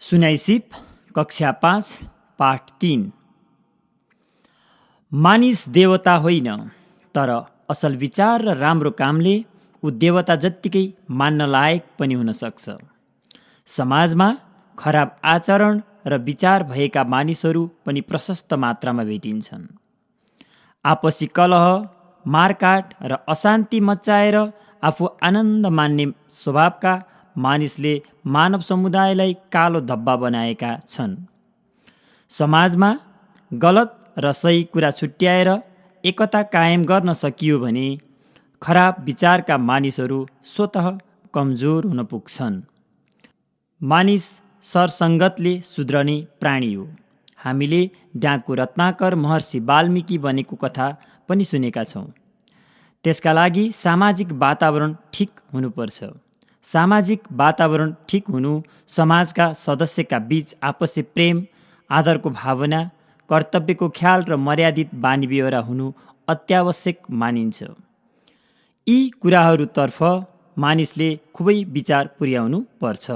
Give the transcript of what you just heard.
सुनाइ सिप कक्षा 5 पाठ 3। मानिस देवता होइन, तर असल विचार र राम्रो कामले ऊ देवता जत्तिकै मान्न लायक पनि हुन सक्छ। समाजमा खराब आचरण र विचार भएका मानिसहरू पनि प्रशस्त मात्रामा भेटिन्छन्। आपसी कलह, मारकाट र अशान्ति मच्चाएर आफू आनन्द मान्ने स्वभावका मानिसले मानव समुदायलाई कालो धब्बा बनाएका छन्। समाजमा गलत र सही कुरा छुट्याएर एकता कायम गर्न सकियो भने खराब विचारका मानिसहरू स्वतः कमजोर हुन पुग्छन्। मानिस सरसङ्गतले सुध्रने प्राणी हो। हामीले डाँकु रत्नाकर महर्षि वाल्मीकि बनेको कथा पनि सुनेका छौँ। त्यसका लागि सामाजिक वातावरण ठिक हुनुपर्छ। सामाजिक वातावरण ठिक हुनु समाजका सदस्यका बीच आपसी प्रेम, आदरको भावना, कर्तव्यको ख्याल र मर्यादित बानी बेहोरा हुनु अत्यावश्यक मानिन्छ। यी कुराहरूतर्फ मानिसले खुबै विचार पुर्याउनु पर्छ।